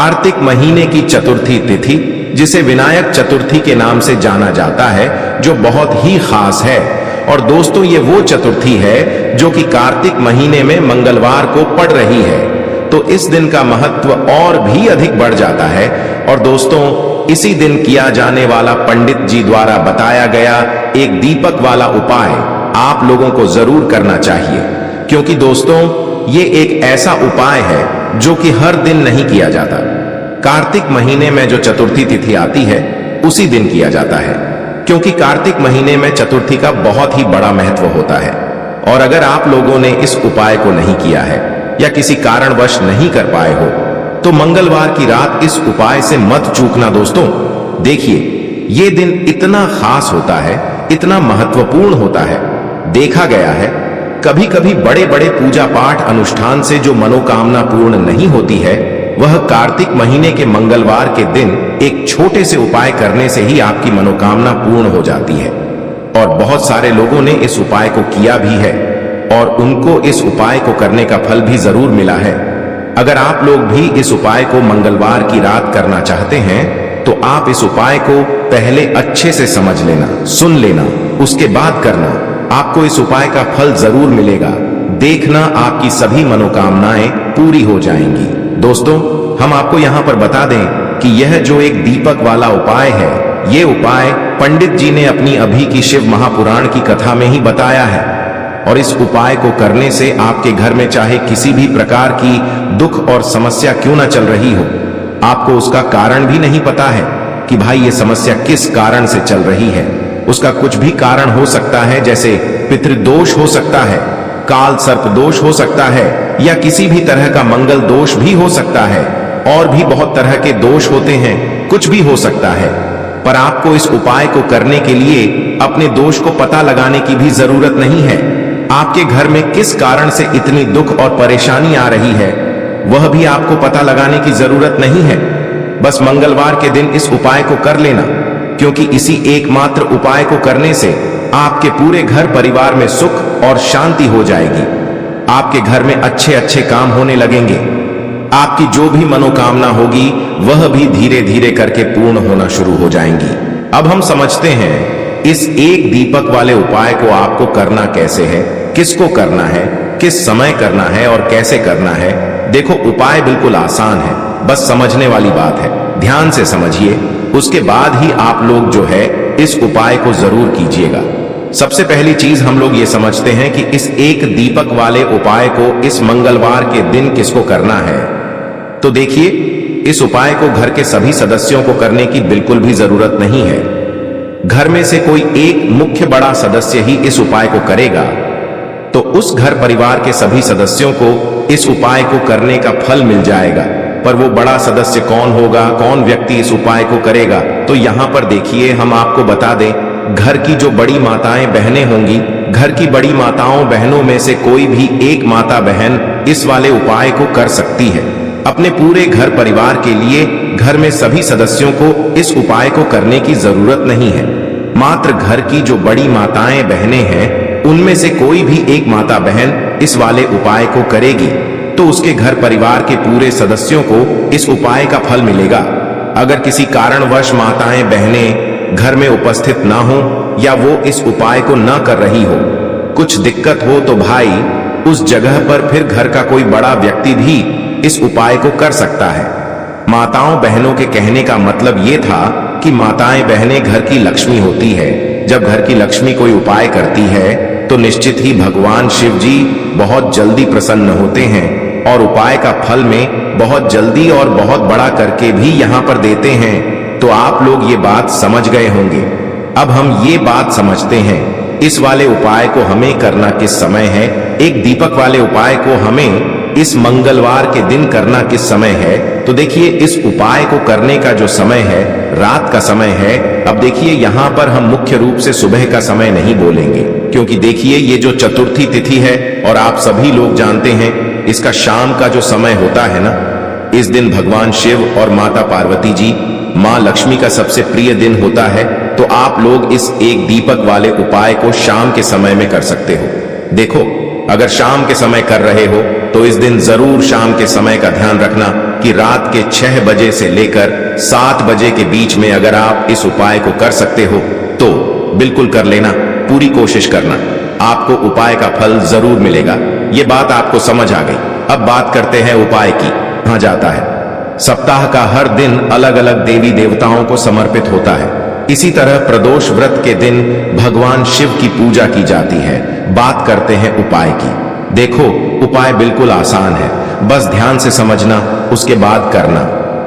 कार्तिक महीने की चतुर्थी तिथि, जिसे विनायक चतुर्थी के नाम से जाना जाता है, जो बहुत ही खास है। और दोस्तों, ये वो चतुर्थी है जो कि कार्तिक महीने में मंगलवार को पड़ रही है, तो इस दिन का महत्व और भी अधिक बढ़ जाता है। और दोस्तों, इसी दिन किया जाने वाला पंडित जी द्वारा बताया गया एक दीपक वाला उपाय आप लोगों को जरूर करना चाहिए, क्योंकि दोस्तों, ये एक ऐसा उपाय है जो कि हर दिन नहीं किया जाता। कार्तिक महीने में जो चतुर्थी तिथि आती है उसी दिन किया जाता है, क्योंकि कार्तिक महीने में चतुर्थी का बहुत ही बड़ा महत्व होता है। और अगर आप लोगों ने इस उपाय को नहीं किया है या किसी कारणवश नहीं कर पाए हो, तो मंगलवार की रात इस उपाय से मत चूकना दोस्तों। देखिए, ये दिन इतना खास होता है, इतना महत्वपूर्ण होता है। देखा गया है कभी कभी बड़े बड़े पूजा पाठ अनुष्ठान से जो मनोकामना पूर्ण नहीं होती है, वह कार्तिक महीने के मंगलवार के दिन एक छोटे से उपाय करने से ही आपकी मनोकामना पूर्ण हो जाती है। और बहुत सारे लोगों ने इस उपाय को किया भी है और उनको इस उपाय को करने का फल भी जरूर मिला है। अगर आप लोग भी इस उपाय को मंगलवार की रात करना चाहते हैं, तो आप इस उपाय को पहले अच्छे से समझ लेना, सुन लेना, उसके बाद करना। आपको इस उपाय का फल जरूर मिलेगा। देखना, आपकी सभी मनोकामनाएं पूरी हो जाएंगी। दोस्तों, हम आपको यहाँ पर बता दें कि यह जो एक दीपक वाला उपाय है, ये उपाय पंडित जी ने अपनी अभी की शिव महापुराण की कथा में ही बताया है। और इस उपाय को करने से आपके घर में चाहे किसी भी प्रकार की दुख और समस्या क्यों ना चल रही हो, आपको उसका कारण भी नहीं पता है कि भाई ये समस्या किस कारण से चल रही है। उसका कुछ भी कारण हो सकता है, जैसे पितृदोष हो सकता है, काल सर्प दोष हो सकता है, या किसी भी तरह का मंगल दोष भी हो सकता है। और भी बहुत तरह के दोष होते हैं, कुछ भी हो सकता है। पर आपको इस उपाय को करने के लिए अपने दोष को पता लगाने की भी जरूरत नहीं है। आपके घर में किस कारण से इतनी दुख और परेशानी आ रही है, वह भी आपको पता लगाने की जरूरत नहीं है। बस मंगलवार के दिन इस उपाय को कर लेना, क्योंकि इसी एकमात्र उपाय को करने से आपके पूरे घर परिवार में सुख और शांति हो जाएगी। आपके घर में अच्छे अच्छे काम होने लगेंगे। आपकी जो भी मनोकामना होगी वह भी धीरे धीरे करके पूर्ण होना शुरू हो जाएंगी। अब हम समझते हैं इस एक दीपक वाले उपाय को आपको करना कैसे है, किसको करना है, किस समय करना है और कैसे करना है। देखो, उपाय बिल्कुल आसान है, बस समझने वाली बात है। ध्यान से समझिए, उसके बाद ही आप लोग जो है इस उपाय को जरूर कीजिएगा। सबसे पहली चीज हम लोग ये समझते हैं कि इस एक दीपक वाले उपाय को इस मंगलवार के दिन किसको करना है। तो देखिए, इस उपाय को घर के सभी सदस्यों को करने की बिल्कुल भी जरूरत नहीं है। घर में से कोई एक मुख्य बड़ा सदस्य ही इस उपाय को करेगा, तो उस घर परिवार के सभी सदस्यों को इस उपाय को करने का फल मिल जाएगा। पर वो बड़ा सदस्य कौन होगा, कौन व्यक्ति इस उपाय को करेगा, तो यहाँ पर देखिए, हम आपको बता दें, घर की जो बड़ी माताएं बहनें होंगी, घर की बड़ी माताओं बहनों में से कोई भी एक माता बहन इस वाले उपाय को कर सकती है। अपने पूरे घर परिवार के लिए घर में सभी सदस्यों को इस उपाय को करने की जरूरत नहीं है। मात्र घर की जो बड़ी माताएं बहनें हैं, उनमें से कोई भी एक माता बहन इस वाले उपाय को करेगी, तो उसके घर परिवार के पूरे सदस्यों को इस उपाय का फल मिलेगा। अगर किसी कारणवश माताएं बहनें घर में उपस्थित ना हो या वो इस उपाय को ना कर रही हो, कुछ दिक्कत हो, तो भाई उस जगह पर फिर घर का कोई बड़ा व्यक्ति भी इस उपाय को कर सकता है। माताओं बहनों के कहने का मतलब ये था कि माताएं बहनें घर की लक्ष्मी होती है। जब घर की लक्ष्मी कोई उपाय करती है तो निश्चित ही भगवान शिव जी बहुत जल्दी प्रसन्न होते हैं और उपाय का फल में बहुत जल्दी और बहुत बड़ा करके भी यहाँ पर देते हैं। तो आप लोग ये बात समझ गए होंगे। अब हम ये बात समझते हैं इस वाले उपाय को हमें करना किस समय है। एक दीपक वाले उपाय को हमें इस मंगलवार के दिन करना किस समय है। तो देखिए, इस उपाय को करने का जो समय है, रात का समय है। अब देखिए, यहाँ पर हम मुख्य रूप से सुबह का समय नहीं बोलेंगे, क्योंकि देखिए, ये जो चतुर्थी तिथि है और आप सभी लोग जानते हैं इसका शाम का जो समय होता है ना, इस दिन भगवान शिव और माता पार्वती जी, माँ लक्ष्मी का सबसे प्रिय दिन होता है। तो आप लोग इस एक दीपक वाले उपाय को शाम के समय में कर सकते हो। देखो, अगर शाम के समय कर रहे हो तो इस दिन जरूर शाम के समय का ध्यान रखना कि रात के 6 बजे से लेकर 7 बजे के बीच में अगर आप इस उपाय को कर सकते हो तो बिल्कुल कर लेना, पूरी कोशिश करना, आपको उपाय का फल जरूर मिलेगा। ये बात आपको समझ आ गई। अब बात करते हैं उपाय की। कहा जाता है सप्ताह का हर दिन अलग अलग देवी देवताओं को समर्पित होता है। इसी तरह प्रदोष व्रत के दिन भगवान शिव की पूजा की जाती है। बात करते हैं उपाय की। देखो, उपाय बिल्कुल आसान है, बस ध्यान से समझना, उसके बाद करना,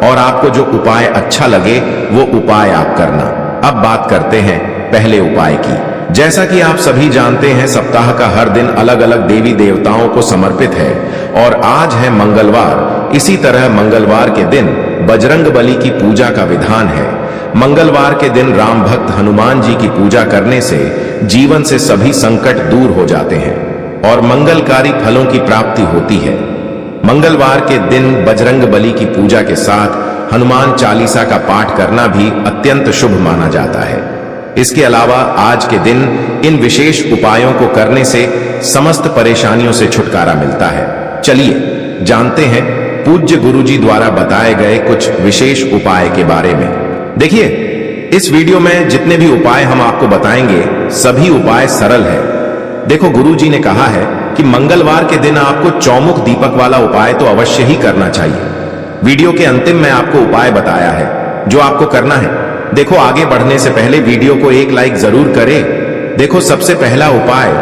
और आपको जो उपाय अच्छा लगे वो उपाय आप करना। अब बात करते हैं पहले उपाय की। जैसा कि आप सभी जानते हैं, सप्ताह का हर दिन अलग अलग देवी देवताओं को समर्पित है और आज है मंगलवार। इसी तरह मंगलवार के दिन बजरंगबली की पूजा का विधान है। मंगलवार के दिन राम भक्त हनुमान जी की पूजा करने से जीवन से सभी संकट दूर हो जाते हैं और मंगलकारी फलों की प्राप्ति होती है। मंगलवार के दिन बजरंगबली की पूजा के साथ हनुमान चालीसा का पाठ करना भी अत्यंत शुभ माना जाता है। इसके अलावा आज के दिन इन विशेष उपायों को करने से समस्त परेशानियों से छुटकारा मिलता है। चलिए जानते हैं पूज्य गुरुजी द्वारा बताए गए कुछ विशेष उपाय के बारे में। देखिए, इस वीडियो में जितने भी उपाय हम आपको बताएंगे सभी उपाय सरल है। देखो, गुरुजी ने कहा है कि मंगलवार के दिन आपको चौमुख दीपक वाला उपाय तो अवश्य ही करना चाहिए। वीडियो के अंतिम में आपको उपाय बताया है जो आपको करना है। देखो, आगे बढ़ने से पहले वीडियो को एक लाइक जरूर करें। देखो, सबसे पहला उपाय,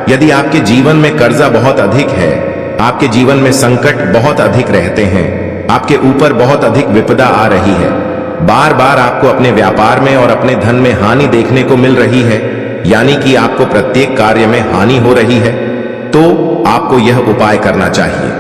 यदि आपके जीवन में कर्जा बहुत अधिक है, आपके जीवन में संकट बहुत अधिक रहते हैं, आपके ऊपर बहुत अधिक विपदा आ रही है, बार बार आपको अपने व्यापार में और अपने धन में हानि देखने को मिल रही है, यानी कि आपको प्रत्येक कार्य में हानि हो रही है, तो आपको यह उपाय करना चाहिए।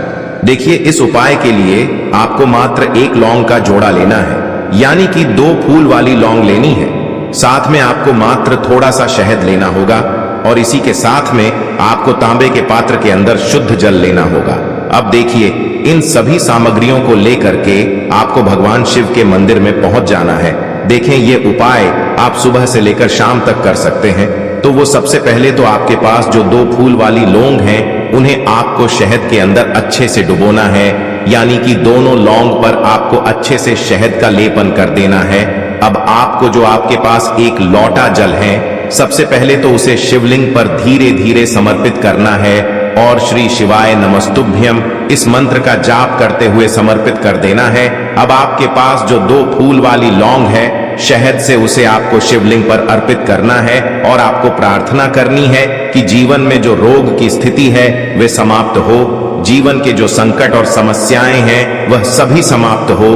देखिए, इस उपाय के लिए आपको मात्र 1 लौंग का जोड़ा लेना है, यानी कि 2 फूल वाली लौंग लेनी है। साथ में आपको मात्र थोड़ा सा शहद लेना होगा और इसी के साथ में आपको तांबे के पात्र के अंदर शुद्ध जल लेना होगा। अब देखिए, इन सभी सामग्रियों को लेकर के आपको भगवान शिव के मंदिर में पहुंच जाना है। देखें, ये उपाय आप सुबह से लेकर शाम तक कर सकते हैं। तो वो सबसे पहले तो आपके पास जो 2 फूल वाली लौंग हैं, उन्हें आपको शहद के अंदर अच्छे से डुबोना है, यानी कि दोनों लौंग पर आपको अच्छे से शहद का लेपन कर देना है। अब आपको जो आपके पास 1 लोटा जल है, सबसे पहले तो उसे शिवलिंग पर धीरे धीरे समर्पित करना है और श्री शिवाय नमस्तुभ्यम इस मंत्र का जाप करते हुए समर्पित कर देना है। अब आपके पास जो 2 फूल वाली लौंग है, शहद से उसे आपको शिवलिंग पर अर्पित करना है और आपको प्रार्थना करनी है कि जीवन में जो रोग की स्थिति है वह समाप्त हो, जीवन के जो संकट और समस्याएं हैं वह सभी समाप्त हो,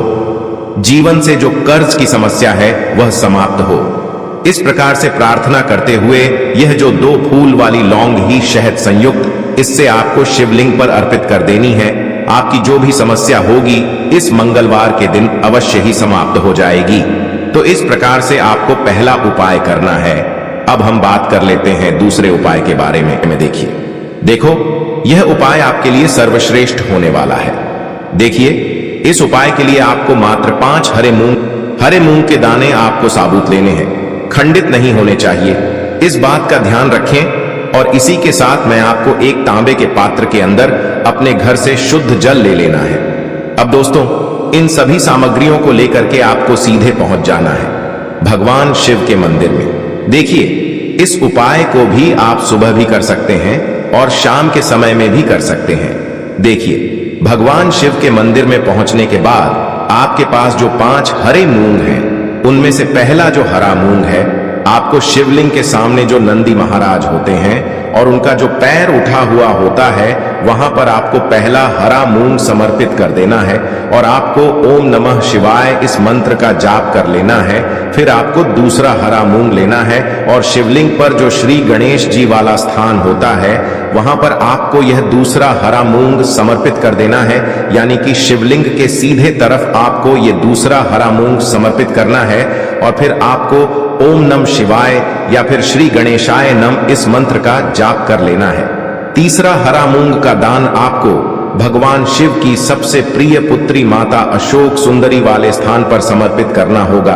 जीवन से जो कर्ज की समस्या है वह समाप्त हो। इस प्रकार से प्रार्थना करते हुए यह जो 2 फूल वाली लौंग ही शहद संयुक्त, इससे आपको शिवलिंग पर अर्पित कर देनी है। आपकी जो भी समस्या होगी इस मंगलवार के दिन अवश्य ही समाप्त हो जाएगी। तो इस प्रकार से आपको पहला उपाय करना है। अब हम बात कर लेते हैं दूसरे उपाय के बारे में। देखो, यह उपाय आपके लिए सर्वश्रेष्ठ होने वाला है। देखिए, इस उपाय के लिए आपको मात्र 5 हरे मूंग के दाने आपको साबुत लेने हैं, खंडित नहीं होने चाहिए। इस बात का ध्यान रखें और इसी के साथ मैं आपको एक तांबे के पात्र के अंदर अपने घर से शुद्ध जल ले लेना है। अब दोस्तों, इन सभी सामग्रियों को लेकर के आपको सीधे पहुंच जाना है भगवान शिव के मंदिर में। देखिए, इस उपाय को भी आप सुबह भी कर सकते हैं और शाम के समय में भी कर सकते हैं। देखिए, भगवान शिव के मंदिर में पहुंचने के बाद आपके पास जो 5 हरे मूंग हैं, उनमें से पहला जो हरा मूंग है, आपको शिवलिंग के सामने जो नंदी महाराज होते हैं और उनका जो पैर उठा हुआ होता है, वहां पर आपको पहला हरा मूंग समर्पित कर देना है और आपको ओम नमः शिवाय इस मंत्र का जाप कर लेना है। फिर आपको दूसरा हरा मूंग लेना है और शिवलिंग पर जो श्री गणेश जी वाला स्थान होता है, वहां पर आपको यह दूसरा हरा मूंग समर्पित कर देना है, यानी कि शिवलिंग के सीधे तरफ आपको यह दूसरा हरा मूंग समर्पित करना है और फिर आपको ओम नमः शिवाय या फिर श्री गणेशाय नम इस मंत्र का जाप कर लेना है। तीसरा हरा मूंग का दान आपको भगवान शिव की सबसे प्रिय पुत्री माता अशोक सुंदरी वाले स्थान पर समर्पित करना होगा।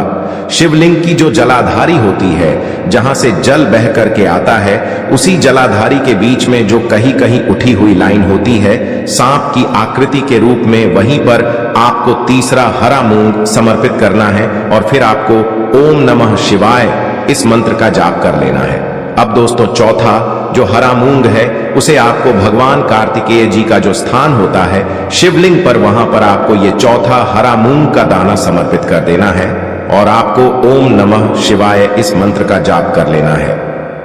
शिवलिंग की जो जलाधारी होती है, जहां से जल बह करके आता है, उसी जलाधारी के बीच में जो कहीं कहीं उठी हुई लाइन होती है सांप की आकृति के रूप में, वहीं पर आपको तीसरा हरा मूंग समर्पित करना है और फिर आपको ओम नमः शिवाय इस मंत्र का जाप कर लेना है। अब दोस्तों चौथा जो हरा मूंग है उसे आपको भगवान कार्तिकेय जी का जो स्थान होता है शिवलिंग पर, वहां पर आपको ये चौथा हरा मूंग का दाना समर्पित कर देना है और आपको ओम नमः शिवाय इस मंत्र का जाप कर लेना है।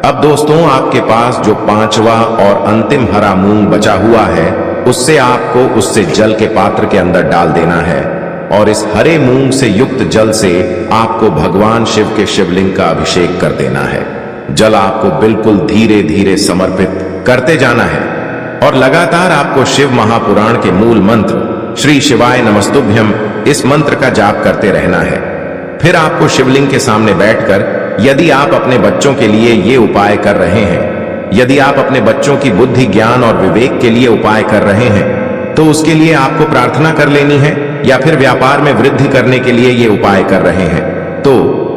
अब दोस्तों आपके पास जो पांचवा और अंतिम हरा मूंग बचा हुआ है उससे आपको उससे जल के पात्र के अंदर डाल देना है और इस हरे मूंग से युक्त जल से आपको भगवान शिव के शिवलिंग का अभिषेक कर देना है। जल आपको बिल्कुल धीरे धीरे समर्पित करते जाना है और लगातार आपको शिव महापुराण के मूल मंत्र श्री शिवाय नमस्तुभ्यम इस मंत्र का जाप करते रहना है। फिर आपको शिवलिंग के सामने बैठकर, यदि आप अपने बच्चों के लिए ये उपाय कर रहे हैं, यदि आप अपने बच्चों की बुद्धि ज्ञान और विवेक के लिए उपाय कर रहे हैं, तो उसके लिए आपको प्रार्थना कर लेनी है, या फिर व्यापार में वृद्धि करने के लिए ये उपाय कर रहे हैं तो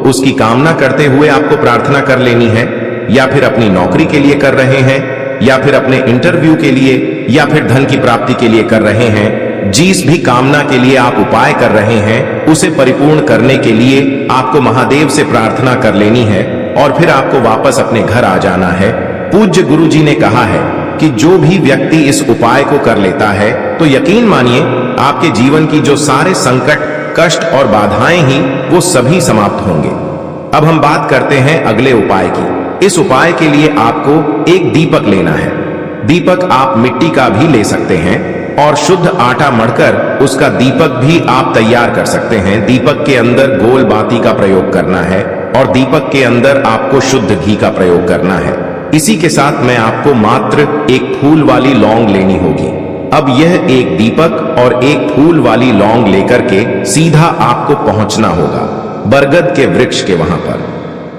उसकी कामना करते हुए आपको प्रार्थना कर लेनी है, या फिर अपनी नौकरी के लिए कर रहे हैं, या फिर अपने इंटरव्यू के लिए, या फिर धन की प्राप्ति के लिए कर रहे हैं। जिस भी कामना के लिए आप उपाय कर रहे हैं उसे परिपूर्ण करने के लिए आपको महादेव से प्रार्थना कर लेनी है और फिर आपको वापस अपने घर आ जाना है। पूज्य गुरु जी ने कहा है कि जो भी व्यक्ति इस उपाय को कर लेता है तो यकीन मानिए आपके जीवन की जो सारे संकट, कष्ट और बाधाएं ही वो सभी समाप्त होंगे। अब हम बात करते हैं अगले उपाय की। इस उपाय के लिए आपको एक दीपक लेना है। दीपक आप मिट्टी का भी ले सकते हैं और शुद्ध आटा मढ़कर उसका दीपक भी आप तैयार कर सकते हैं। दीपक के अंदर गोल बाती का प्रयोग करना है और दीपक के अंदर आपको शुद्ध घी का प्रयोग करना है। इसी के साथ में आपको मात्र एक फूल वाली लौंग लेनी होगी। अब यह एक दीपक और एक फूल वाली लौंग लेकर के सीधा आपको पहुंचना होगा बरगद के वृक्ष के वहां पर।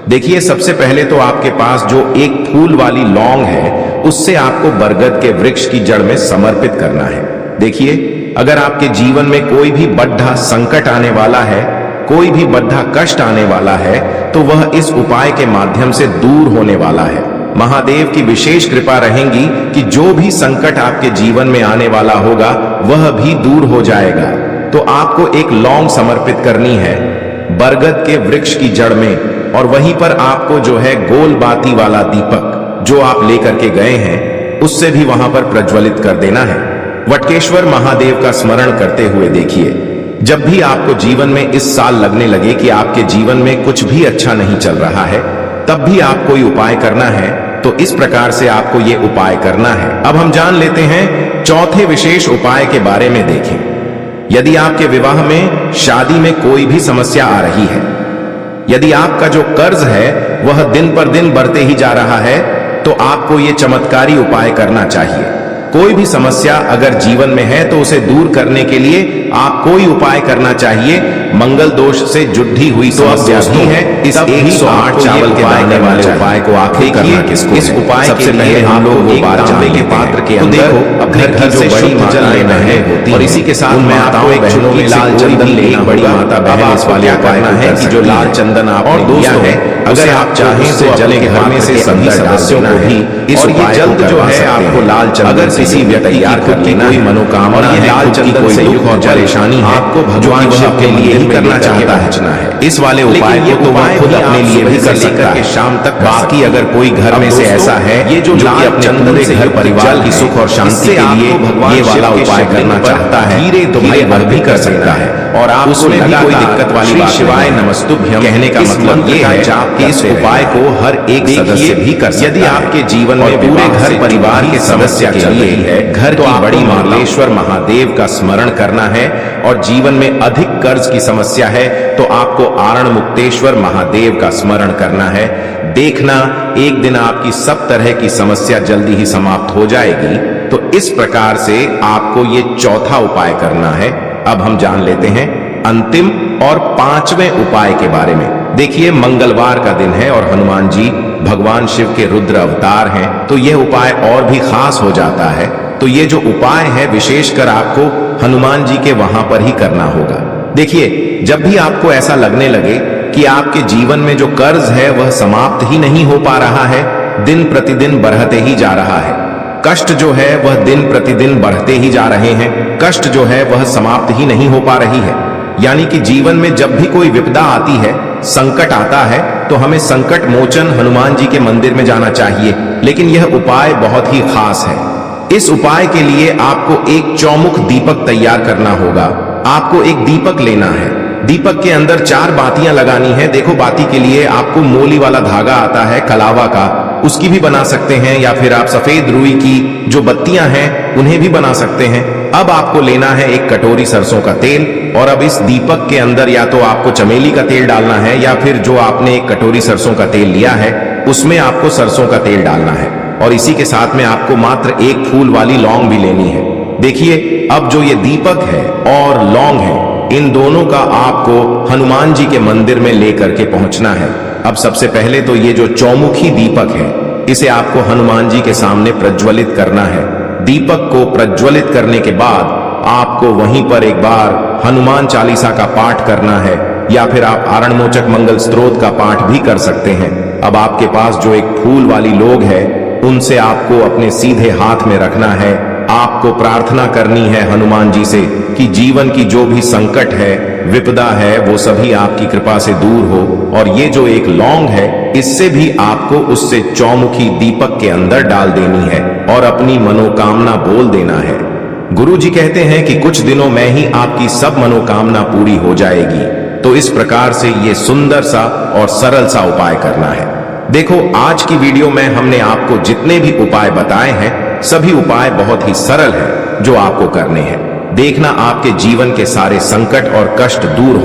देखिए सबसे पहले तो आपके पास जो एक फूल वाली लौंग है उससे आपको बरगद के वृक्ष की जड़ में समर्पित करना है। देखिए अगर आपके जीवन में कोई भी बड़ा संकट आने वाला है, कोई भी बड़ा कष्ट आने वाला है, तो वह इस उपाय के माध्यम से दूर होने वाला है। महादेव की विशेष कृपा रहेगी कि जो भी संकट आपके जीवन में आने वाला होगा वह भी दूर हो जाएगा। तो आपको एक लौंग समर्पित करनी है बरगद के वृक्ष की जड़ में और वहीं पर आपको जो है गोल बाती वाला दीपक जो आप लेकर के गए हैं उससे भी वहां पर प्रज्वलित कर देना है। वटकेश्वर महादेव का स्मरण करते हुए देखिए जब भी आपको जीवन में इस साल लगने लगे कि आपके जीवन में कुछ भी अच्छा नहीं चल रहा है, तब भी आप कोई उपाय करना है तो इस प्रकार से आपको ये उपाय करना है। अब हम जान लेते हैं चौथे विशेष उपाय के बारे में। देखें यदि आपके विवाह में, शादी में कोई भी समस्या आ रही है, यदि आपका जो कर्ज है वह दिन पर दिन बढ़ते ही जा रहा है, तो आपको ये चमत्कारी उपाय करना चाहिए। कोई भी समस्या अगर जीवन में है तो उसे दूर करने के लिए आप कोई उपाय करना चाहिए। मंगल दोष से जुड़ी हुई समस्या भी है, इस 108 चावल के दाने वाले उपाय को आखिर करना किसको? इस उपाय सबसे पहले हम लोग वो बात तांबे के पात्र के अंदर अपने घर से बड़ी जल लेना है और इसी के साथ मैं आपको एक छोटी लाल चंदन लेना, बड़ी माता बहन इस वाले उपाय है कि जो लाल चंदन आपने दिया है, अगर आप चाहें तो जले घर में से सभी सदस्यों को भी इस उपाय जल्द जो है आपको लाल चंदन किसी व्यक्ति की कोई मनोकामना है, लाल चंदन से युक्त और परेशानी है, आपको भगवान शिव के लिए ही करना चाहता है। इस वाले उपाय को तो वह खुद अपने लिए भी कर सकता है, शाम तक। बाकी अगर कोई घर में से ऐसा है ये जो लाल चंदन से घर परिवार की सुख और शांति के लिए ये वाला उपाय करना चाहता है, तो भाई वह भी कर सकता है। और आप उसमें भी कोई दिक्कत वाली बात शिवाय नमस्तुभ्यम कहने का मतलब ये है कि इस उपाय को हर एक सदस्य भी कर सकता है। यदि आपके जीवन में पूरे घर परिवार के समस्या चल रही है, घर की बड़ी मंगलेश्वर महादेव का स्मरण करना है और जीवन में अधिक कर्ज की समस्या है तो आपको आरण मुक्तेश्वर महादेव का स्मरण करना है। देखना एक दिन आपकी सब तरह की समस्या जल्दी ही समाप्त हो जाएगी। तो इस प्रकार से आपको ये चौथा उपाय करना है। अब हम जान लेते हैं अंतिम और पांचवें उपाय के बारे में। देखिए मंगलवार का दिन है और हनुमान जी भगवान शिव के रुद्र अवतार हैं, तो यह उपाय और भी खास हो जाता है। तो तो ये जो उपाय है विशेषकर आपको हनुमान जी के वहां पर ही करना होगा। देखिए, जब भी आपको ऐसा लगने लगे कि आपके जीवन में जो कर्ज है वह समाप्त ही नहीं हो पा रहा है, दिन प्रतिदिन बढ़ते ही जा रहा है, कष्ट जो है वह दिन प्रतिदिन बढ़ते ही जा रहे हैं, कष्ट जो है वह समाप्त ही नहीं हो पा रही है, यानी कि जीवन में जब भी कोई विपदा आती है, संकट आता है, तो हमें संकट मोचन हनुमान जी के मंदिर में जाना चाहिए। लेकिन यह उपाय बहुत ही खास है। इस उपाय के लिए आपको एक चौमुख दीपक तैयार करना होगा। आपको एक दीपक लेना है, दीपक के अंदर 4 बातियां लगानी है। देखो, बाती के लिए आपको मोली वाला धागा आता है कलावा का, उसकी भी बना सकते हैं, या फिर आप सफेद रुई की जो बत्तियां हैं उन्हें भी बना सकते हैं। अब आपको लेना है एक कटोरी सरसों का तेल, और अब इस दीपक के अंदर या तो आपको चमेली का तेल डालना है, या फिर जो आपने एक कटोरी सरसों का तेल लिया है उसमें आपको सरसों का तेल डालना है, और इसी के साथ में आपको मात्र एक फूल वाली लौंग भी लेनी है। देखिए, अब जो ये दीपक है और लौंग है, इन दोनों का आपको हनुमान जी के मंदिर में लेकर के पहुंचना है। अब सबसे पहले तो ये जो चौमुखी दीपक है, इसे आपको हनुमान जी के सामने प्रज्वलित करना है। दीपक को प्रज्वलित करने के बाद आपको वहीं पर एक बार हनुमान चालीसा का पाठ करना है, या फिर आप आरणमोचक मंगल स्तोत्र का पाठ भी कर सकते हैं। अब आपके पास जो एक फूल वाली लोग है, उनसे आपको अपने सीधे हाथ में रखना है। आपको प्रार्थना करनी है हनुमान जी से कि जीवन की जो भी संकट है, विपदा है, वो सभी आपकी कृपा से दूर हो। और ये जो एक लौंग है, इससे भी आपको उससे चौमुखी दीपक के अंदर डाल देनी है और अपनी मनोकामना बोल देना है। गुरु जी कहते हैं कि कुछ दिनों में ही आपकी सब मनोकामना पूरी हो जाएगी। तो इस प्रकार से ये सुंदर सा और सरल सा उपाय करना है। देखो, आज की वीडियो में हमने आपको जितने भी उपाय बताए हैं, सभी उपाय बहुत ही सरल हैं जो आपको करने हैं। देखना आपके जीवन के सारे संकट और कष्ट दूर हो।